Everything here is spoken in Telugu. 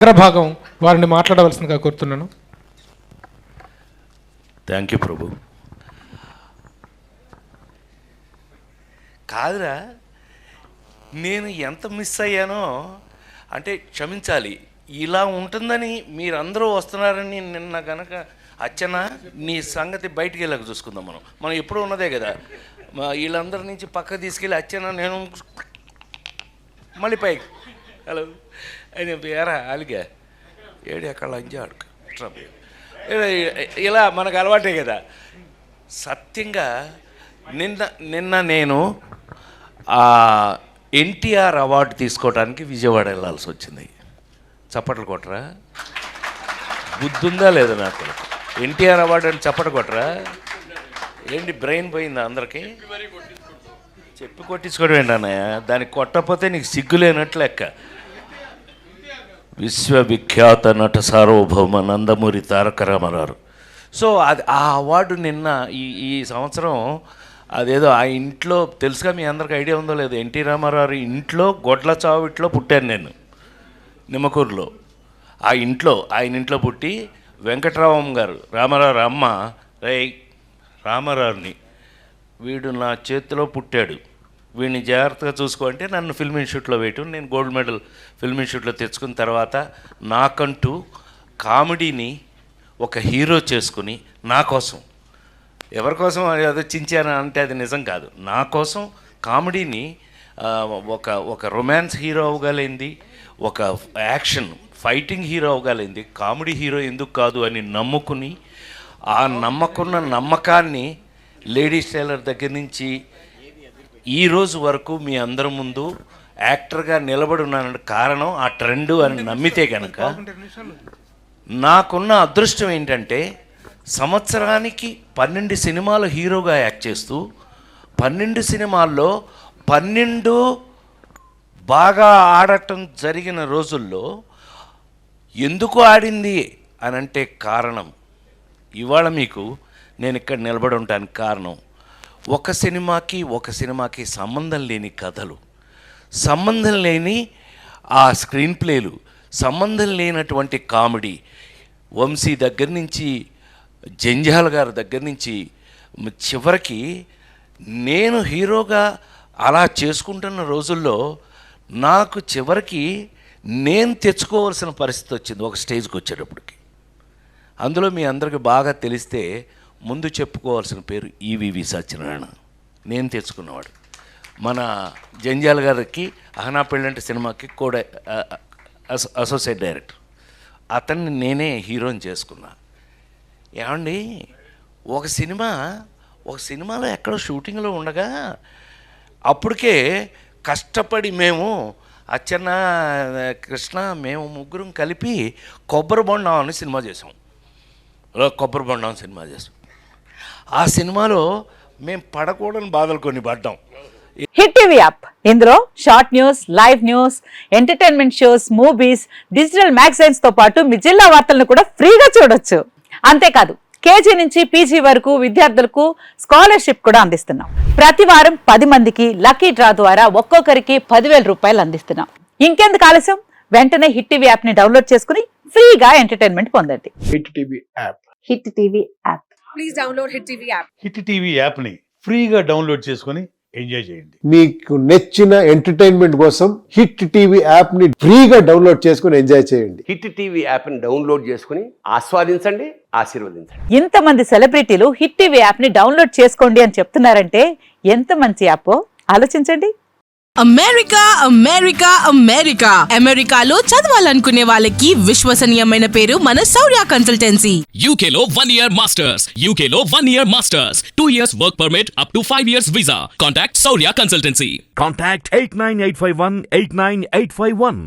అగ్రభాగం వారిని మాట్లాడవలసిందిగా కోరుతున్నాను. థ్యాంక్ యూ ప్రభు. కాదురా, నేను ఎంత మిస్ అయ్యానో అంటే క్షమించాలి. ఇలా ఉంటుందని మీరందరూ వస్తున్నారని నిన్న కనుక అచ్చన నీ సంగతి బయటికి వెళ్ళక చూసుకుందాం. మనం ఎప్పుడూ ఉన్నదే కదా. వీళ్ళందరి నుంచి పక్కకు తీసుకెళ్ళి అచ్చన నేను మళ్ళీ పైకి హలో అని ఎరా అలిగా ఏడు ఎక్కడ లంచాడు ఇలా మనకు అలవాటే కదా. సత్యంగా నిన్న నేను ఎన్టీఆర్ అవార్డు తీసుకోవడానికి విజయవాడ వెళ్ళాల్సి వచ్చింది. చప్పట్లు కొట్టరా? బుద్ధి ఉందా లేదా నాకు? ఎన్టీఆర్ అవార్డు అని చప్పట్లు కొట్టరా? ఏంటి బ్రెయిన్ పోయిందా అందరికీ? చెప్పి కొట్టించుకోవడం ఏంటన్నయ్య? దానికి కొట్టకపోతే నీకు సిగ్గులేనట్లు లెక్క. విశ్వవిఖ్యాత నట సార్వభౌమ నందమూరి తారక రామారావు. సో అది ఆ అవార్డు నిన్న ఈ సంవత్సరం అదేదో ఆ ఇంట్లో తెలుసుగా, మీ అందరికి ఐడియా ఉందో లేదో, ఎన్టీ రామారావు ఇంట్లో గొడ్ల చావిట్లో పుట్టాను నేను నిమ్మకూరులో. ఆయన ఇంట్లో పుట్టి వెంకటరామమ్మ గారు రామారావు అమ్మ రామారావుని వీడు నా చేతిలో పుట్టాడు, వీడిని జాగ్రత్తగా చూసుకోంటే నన్ను ఫిల్మ్ ఇన్స్టిట్యూట్లో వేయటం. నేను గోల్డ్ మెడల్ ఫిల్మ్ ఇన్స్టిట్యూట్లో తెచ్చుకున్న తర్వాత నాకంటూ కామెడీని ఒక హీరో చేసుకుని నా కోసం, ఎవరి కోసం అదో చించాను అంటే అది నిజం కాదు, నా కోసం కామెడీని ఒక రొమాన్స్ హీరో అవ్వగలిగింది, ఒక యాక్షన్ ఫైటింగ్ హీరో అవ్వగలిగింది, కామెడీ హీరో ఎందుకు కాదు అని నమ్ముకుని ఆ నమ్మకాన్ని లేడీస్ టైలర్ దగ్గర నుంచి ఈ రోజు వరకు మీ అందరి ముందు యాక్టర్గా నిలబడి ఉన్నానంటే కారణం ఆ ట్రెండ్ అని నమ్మితే కనుక నాకున్న అదృష్టం ఏంటంటే సంవత్సరానికి 12 సినిమాలు హీరోగా యాక్ట్ చేస్తూ 12 సినిమాల్లో 12 బాగా ఆడటం జరిగిన రోజుల్లో ఎందుకు ఆడింది అని అంటే కారణం ఇవాళ మీకు నేను ఇక్కడ నిలబడి ఉండడానికి కారణం ఒక సినిమాకి సంబంధం లేని కథలు, సంబంధం లేని ఆ స్క్రీన్ ప్లేలు, సంబంధం లేనటువంటి కామెడీ. వంశీ దగ్గర నుంచి జంజాల గారి దగ్గర నుంచి చివరికి నేను హీరోగా అలా చేసుకుంటున్న రోజుల్లో నాకు చివరికి నేను తెచ్చుకోవాల్సిన పరిస్థితి వచ్చింది ఒక స్టేజ్కి వచ్చేటప్పటికి. అందులో మీ అందరికీ బాగా తెలిస్తే ముందు చెప్పుకోవాల్సిన పేరు ఈవివి సత్యనారాయణ. నేను తెచ్చుకున్నవాడు. మన జంజాల గారికి అహనా పెళ్ళంటే సినిమాకి కూడా అసోసియేట్ డైరెక్టర్. అతన్ని నేనే హీరోని చేసుకున్నా. ఏమండి, ఒక సినిమాలో ఎక్కడో షూటింగ్లో ఉండగా అప్పటికే కష్టపడి మేము అచ్చన్న కృష్ణ మేము ముగ్గురం కలిపి కొబ్బరి బొండం అని సినిమా చేసాం. ఆ సినిమాలో మేము పడకూడని బాధలు కొన్ని పడ్డాం. హిట్ టీవీ యాప్, ఇందులో short news, live news, entertainment shows, movies, digital magazines తో పాటు మీ జిల్లా వార్తలను కూడా ఫ్రీగా చూడొచ్చు. అంతేకాదు కేజీ నుంచి పీజీ వరకు విద్యార్థులకు స్కాలర్షిప్ కూడా అందిస్తున్నాం. ప్రతి వారం 10 మందికి లక్కీ డ్రా ద్వారా ఒక్కొక్కరికి 10,000 రూపాయలు అందిస్తున్నాం. ఇంకెందుకు ఆలస్యం, వెంటనే హిట్ టీవీ యాప్ ని డౌన్లోడ్ చేసుకుని ఫ్రీగా ఎంటర్టైన్మెంట్ పొందండి. Hit TV app. Hit TV app. Please download hit TV app. Hit TV యాప్ని ఫ్రీగా డౌన్లోడ్ చేసుకొని ఎంజాయ్ చేయండి. మీకు నచ్చిన ఎంటర్టైన్మెంట్ కోసం హిట్ టీవీ యాప్ ని ఫ్రీగా డౌన్లోడ్ చేసుకొని ఎంజాయ్ చేయండి. హిట్ టీవీ యాప్ ని డౌన్లోడ్ చేసుకుని ఆస్వాదించండి, ఆశీర్వదించండి. ఇంతమంది సెలబ్రిటీలు హిట్ టీవీ యాప్ ని డౌన్లోడ్ చేసుకోండి అని చెప్తున్నారంటే ఎంత మంచి యాప్ ఆలోచించండి. అమెరికా అమెరికాలో చదవాలనుకునే వాళ్ళకి విశ్వసనీయమైన పేరు మన శౌర్య కన్సల్టెన్సీ. UK లో 1 year masters, 2 years work permit up to 5 years visa. Contact Saurya Consultancy. Contact 89851 89851.